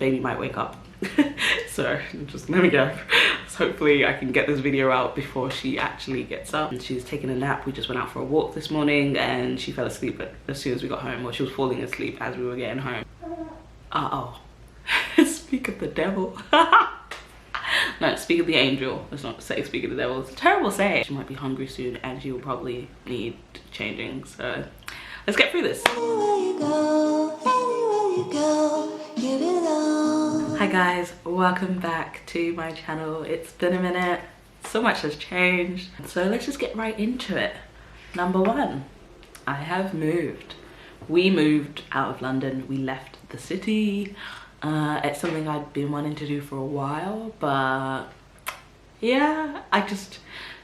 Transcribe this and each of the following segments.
baby might wake up. So just let me go. So hopefully I can get this video out before she actually gets up. And she's taking a nap. We just went out for a walk this morning and she fell asleep as soon as we got home. Well, she was falling asleep as we were getting home. Speak of the devil. No, speak of the angel. Let's not say speak of the devil. It's a terrible saying. She might be hungry soon and she will probably need changing. So let's get through this. Hi guys, welcome back to my channel. It's been a minute. So much has changed. So let's just get right into it. Number one, I have moved. We moved out of London. We left the city. It's something I'd been wanting to do for a while, but yeah, it's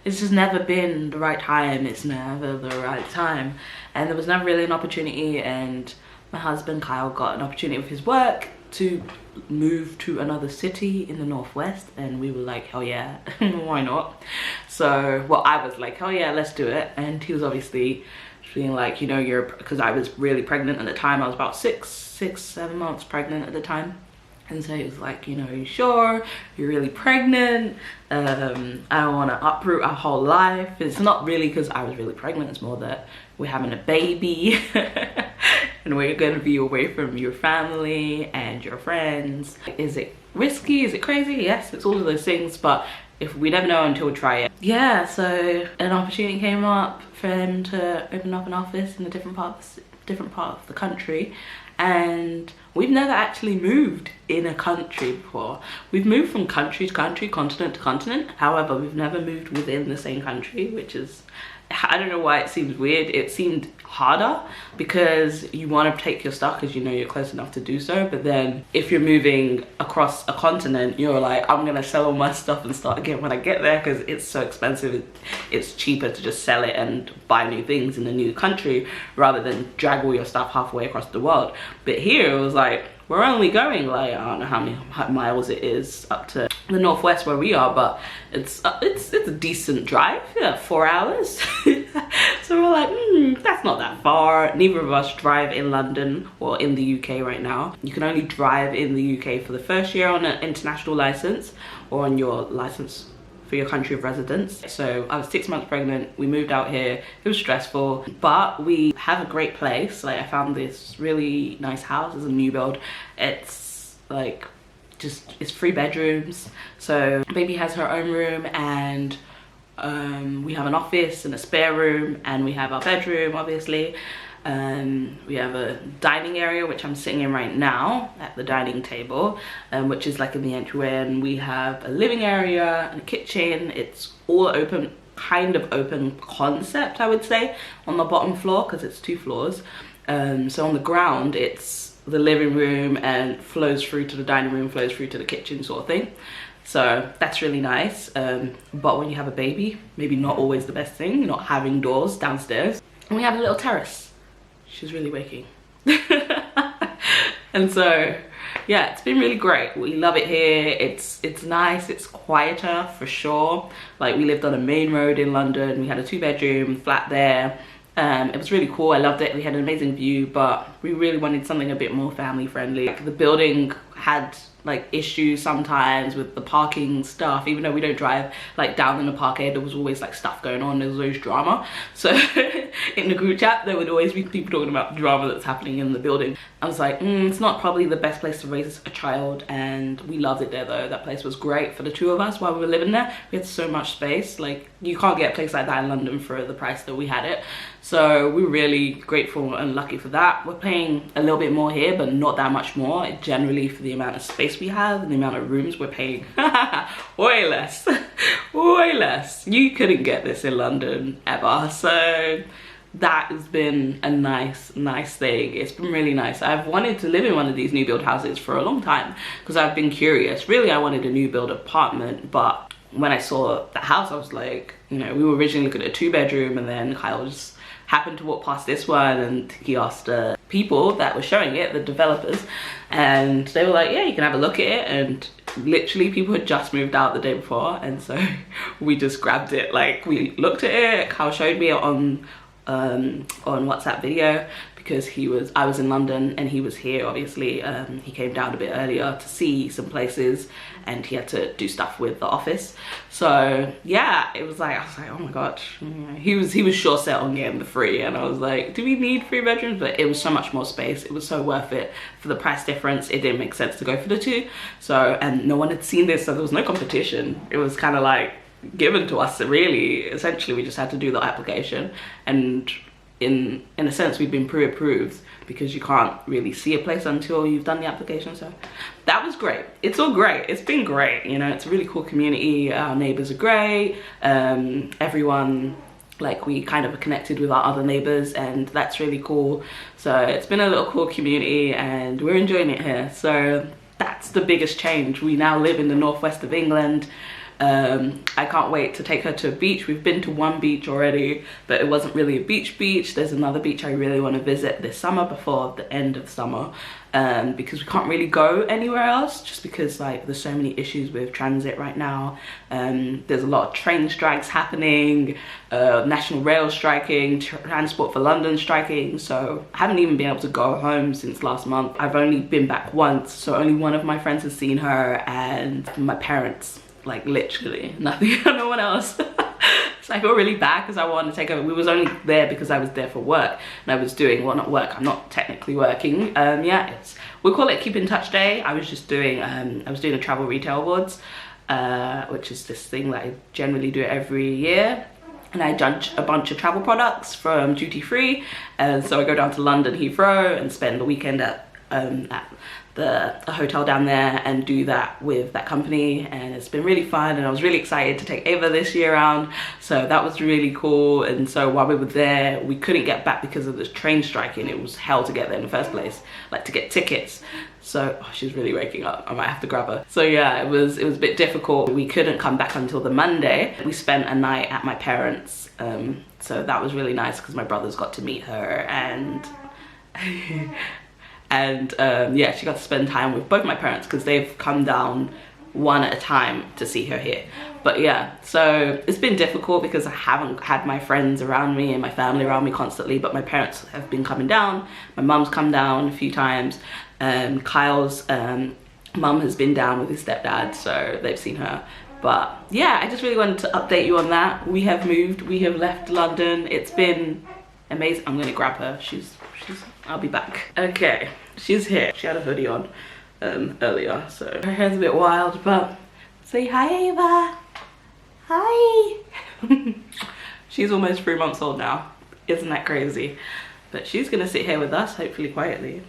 just never been the right time. It's never the right time. And there was never really an opportunity, and my husband Kyle got an opportunity with his work to move to another city in the northwest, and we were like, hell yeah, why not? So, well, I was like, hell yeah, let's do it. And he was obviously being like, you know, because I was really pregnant at the time. I was about 7 months pregnant at the time. And so he was like, you know, are you sure you're really pregnant? I don't want to uproot our whole life. It's not really because I was really pregnant. It's more that we're having a baby and we're going to be away from your family and your friends. Is it risky? Is it crazy? Yes, it's all of those things. But if we never know until we try it. Yeah, so an opportunity came up for him to open up an office in a different part of the country. And we've never actually moved in a country before. We've moved from country to country, continent to continent. However, we've never moved within the same country, which is, I don't know why it seems weird. It seemed harder because you want to take your stuff because you know you're close enough to do so. But then if you're moving across a continent, you're like, I'm gonna sell all my stuff and start again when I get there because it's so expensive. It's cheaper to just sell it and buy new things in a new country rather than drag all your stuff halfway across the world. But here it was like, we're only going like, I don't know how many miles it is up to the northwest where we are, but it's a decent drive. Yeah, 4 hours. So we're like, that's not that far. Neither of us drive in London or in the UK right now. You can only drive in the UK for the first year on an international license or on your license for your country of residence. So I was 6 months pregnant. We moved out here. It was stressful, but we have a great place. Like, I found this really nice house. It's a new build. It's like it's 3 bedrooms. So baby has her own room, and we have an office and a spare room, and we have our bedroom, obviously. We have a dining area, which I'm sitting in right now at the dining table, which is like in the entryway, and we have a living area and a kitchen. It's all open, kind of open concept, I would say, on the bottom floor because it's 2 floors. So on the ground, it's the living room and flows through to the dining room, flows through to the kitchen sort of thing. So that's really nice. But when you have a baby, maybe not always the best thing, not having doors downstairs. And we have a little terrace. She's really waking. And so yeah, it's been really great. We love it here. It's nice. It's quieter for sure. Like, we lived on a main road in London. We had a 2-bedroom flat there. It was really cool. I loved it. We had an amazing view, but we really wanted something a bit more family friendly. Like, the building had like issues sometimes with the parking stuff. Even though we don't drive like down in the parkade, there was always like stuff going on. There was always drama. So in the group chat, there would always be people talking about the drama that's happening in the building. I was like, it's not probably the best place to raise a child. And we loved it there though. That place was great for the 2 of us while we were living there. We had so much space. Like, you can't get a place like that in London for the price that we had it. So we're really grateful and lucky for that. We're paying a little bit more here, but not that much more. Generally, for the amount of space we have and the amount of rooms, we're paying way less. Way less. You couldn't get this in London ever. So that has been a nice thing. It's been really nice. I've wanted to live in one of these new build houses for a long time because I've been curious. Really, I wanted a new build apartment, but when I saw the house, I was like, you know, we were originally looking at a 2-bedroom, and then Kyle just happened to walk past this one, and he asked people that were showing it, the developers, and they were like, yeah, you can have a look at it. And literally people had just moved out the day before, and so we just grabbed it. Like, we looked at it. Kyle showed me it on WhatsApp video because I was in London and he was here, obviously. He came down a bit earlier to see some places and he had to do stuff with the office. So yeah, it was like, I was like, oh my god. He was sure set on getting the 3, and I was like, do we need 3 bedrooms? But it was so much more space. It was so worth it for the price difference. It didn't make sense to go for the 2. So, and no one had seen this, so there was no competition. It was kind of like given to us, really. Essentially, we just had to do the application, and in a sense we've been pre-approved because you can't really see a place until you've done the application. So that was great. It's all great. It's been great, you know. It's a really cool community. Our neighbors are great. Everyone, like, we kind of are connected with our other neighbors, and that's really cool. So it's been a little cool community and we're enjoying it here. So that's the biggest change. We now live in the northwest of England. I can't wait to take her to a beach. We've been to one beach already, but it wasn't really a beach. There's another beach I really want to visit this summer before the end of summer, because we can't really go anywhere else, just because like there's so many issues with transit right now. There's a lot of train strikes happening, National Rail striking, Transport for London striking, so I haven't even been able to go home since last month. I've only been back once, so only one of my friends has seen her, and my parents. Like literally nothing, no one else. So I feel really bad because I wanted to take over. We was only there because I was there for work, and I was doing, well, not work, I'm not technically working. Yeah, we call it Keep in Touch Day. I was just doing, I was doing a travel retail awards, which is this thing that I generally do every year. And I judge a bunch of travel products from duty free. And so I go down to London Heathrow and spend the weekend at the hotel down there and do that with that company, and it's been really fun, and I was really excited to take Ava this year around, so that was really cool. And so while we were there, we couldn't get back because of this train striking. It was hell to get there in the first place, like to get tickets. So she's really waking up, I might have to grab her. So yeah, it was a bit difficult. We couldn't come back until the Monday. We spent a night at my parents', so that was really nice because my brothers got to meet her, and yeah, she got to spend time with both my parents because they've come down one at a time to see her here. But yeah, so it's been difficult because I haven't had my friends around me and my family around me constantly, but my parents have been coming down. My mum's come down a few times. Kyle's mum has been down with his stepdad, so they've seen her. But yeah, I just really wanted to update you on that. We have moved, we have left London. It's been amazing. I'm gonna grab her. I'll be back. Okay, she's here. She had a hoodie on earlier, so her hair's a bit wild, but say hi, Ava. Hi. She's almost 3 months old now. Isn't that crazy? But she's gonna sit here with us, hopefully quietly.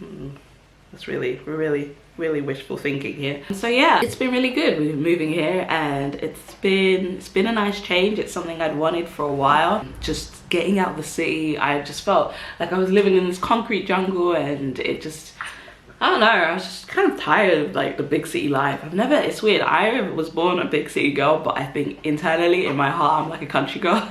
That's we're really wishful thinking here. So yeah, it's been really good. We've been moving here, and it's been a nice change. It's something I'd wanted for a while. Just getting out of the city, I just felt like I was living in this concrete jungle, and it just, I don't know, I was just kind of tired of like the big city life. It's weird, I was born a big city girl, but I think internally in my heart I'm like a country girl.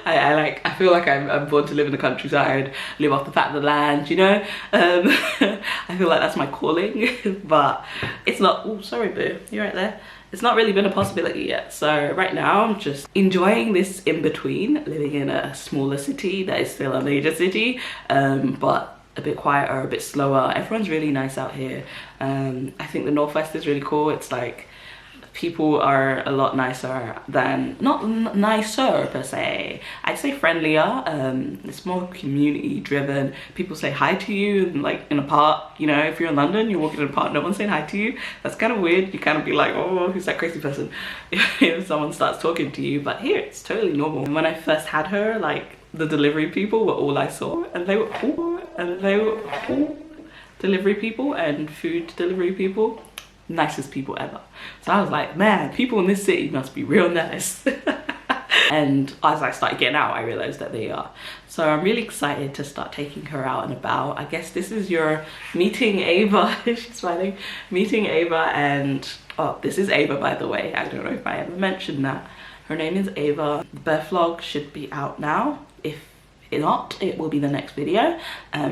I feel like I'm born to live in the countryside, live off the fat of the land, you know. I feel like that's my calling, but it's not. Oh, sorry boo, you're right there. It's not really been a possibility yet. So right now I'm just enjoying this in between, living in a smaller city that is still a major city, but a bit quieter, a bit slower. Everyone's really nice out here. I think the Northwest is really cool. It's like people are a lot nicer than, not nicer per se, I'd say friendlier. It's more community driven. People say hi to you, like in a park, you know, if you're in London, you're walking in a park, no one's saying hi to you. That's kind of weird. You kind of be like, oh, who's that crazy person? If someone starts talking to you, but here it's totally normal. When I first had her, like the delivery people were all I saw, and they were all, delivery people and food delivery people, nicest people ever. So I was like, man, people in this city must be real nice. And as I started getting out, I realized that they are. So I'm really excited to start taking her out and about. I guess this is your meeting Ava. She's smiling. Meeting Ava, and oh, this is Ava, by the way. I don't know if I ever mentioned that. Her name is Ava. The birth vlog should be out now. If not, it will be the next video,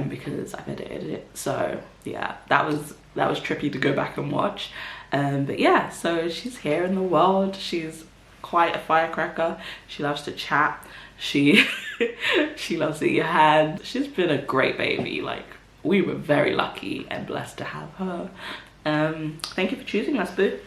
because I've edited it. So yeah, that was trippy to go back and watch. But yeah, so she's here in the world. She's quite a firecracker. She loves to chat. She loves to eat your hand. She's been a great baby. Like, we were very lucky and blessed to have her. Thank you for choosing us, boo.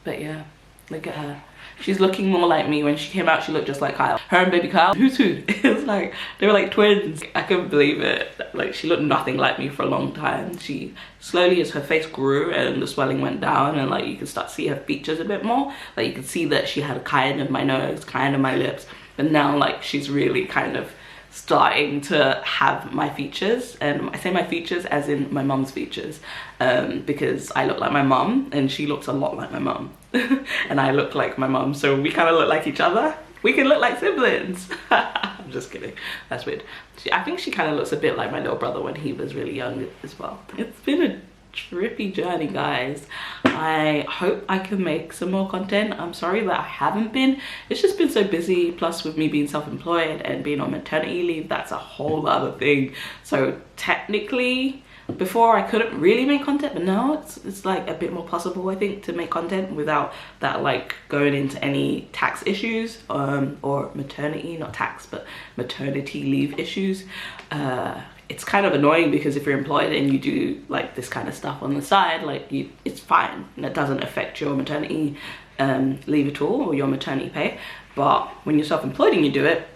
But yeah, look at her. She's looking more like me. When she came out, she looked just like Kyle. Her and baby Kyle, who's who? It was like, they were like twins. I couldn't believe it. Like, she looked nothing like me for a long time. She slowly, as her face grew and the swelling went down, and like you could start to see her features a bit more. Like, you could see that she had kind of my nose, kind of my lips. But now, like, she's really kind of starting to have my features, and I say my features as in my mum's features, because I look like my mum and she looks a lot like my mum and I look like my mum, so we kind of look like each other. We can look like siblings. I'm just kidding, that's weird. I think she kind of looks a bit like my little brother when he was really young as well. It's been a trippy journey, guys. I hope I can make some more content. I'm sorry that I haven't been. It's just been so busy, plus with me being self-employed and being on maternity leave, that's a whole other thing. So technically before I couldn't really make content, but now it's like a bit more possible, I think, to make content without that like going into any tax issues, or maternity, not tax, but maternity leave issues. It's kind of annoying because if you're employed and you do like this kind of stuff on the side, like it's fine and it doesn't affect your maternity leave at all, or your maternity pay. But when you're self-employed and you do it,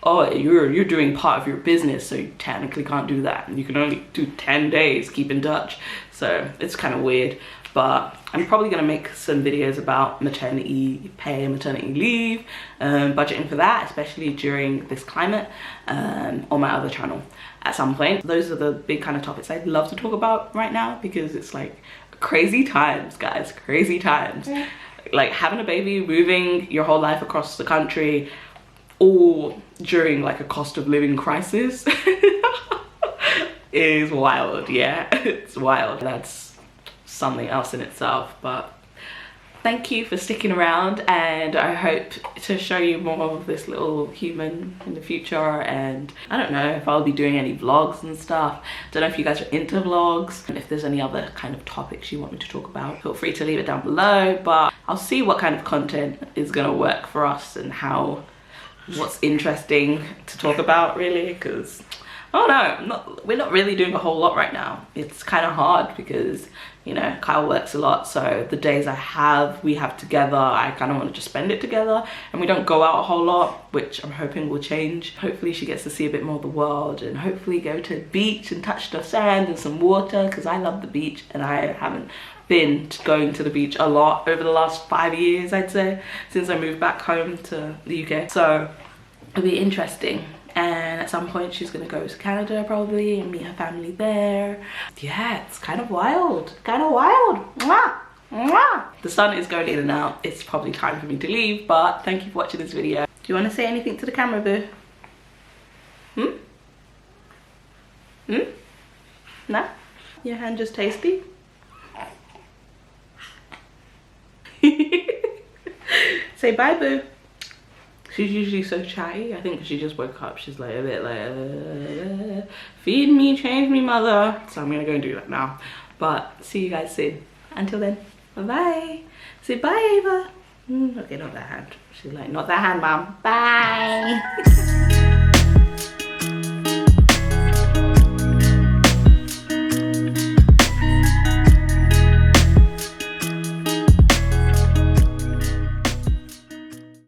oh, you're doing part of your business, so you technically can't do that. You can only do 10 days, keep in touch. So it's kind of weird. But I'm probably gonna make some videos about maternity pay and maternity leave, budgeting for that, especially during this climate, on my other channel at some point. Those are the big kind of topics I'd love to talk about right now, because it's like crazy times, guys, crazy times. Yeah. Like having a baby, moving your whole life across the country, all during like a cost of living crisis is wild. Yeah, it's wild. That's something else in itself. But thank you for sticking around, and I hope to show you more of this little human in the future. And I don't know if I'll be doing any vlogs and stuff. Don't know if you guys are into vlogs, and if there's any other kind of topics you want me to talk about, feel free to leave it down below. But I'll see what kind of content is gonna work for us and what's interesting to talk about, really, because I don't know, we're not really doing a whole lot right now. It's kind of hard because, you know, Kyle works a lot, so the days we have together, I kind of want to just spend it together, and we don't go out a whole lot, which I'm hoping will change. Hopefully she gets to see a bit more of the world, and hopefully go to the beach and touch the sand and some water, because I love the beach and I haven't been going to the beach a lot over the last 5 years, I'd say, since I moved back home to the UK. So it'll be interesting. And at some point she's gonna go to Canada probably and meet her family there. Yeah, it's kind of wild, kind of wild. Mwah! Mwah! The sun is going in and out. It's probably time for me to leave, but thank you for watching this video. Do you want to say anything to the camera, boo? No? Your hand just tasty? Say bye, boo. She's usually so chatty. I think she just woke up. She's like a bit like, feed me, change me, mother. So I'm gonna go and do that now. But see you guys soon. Until then, bye-bye. Say bye, Ava. Okay, not that hand. She's like, not that hand, mom. Bye.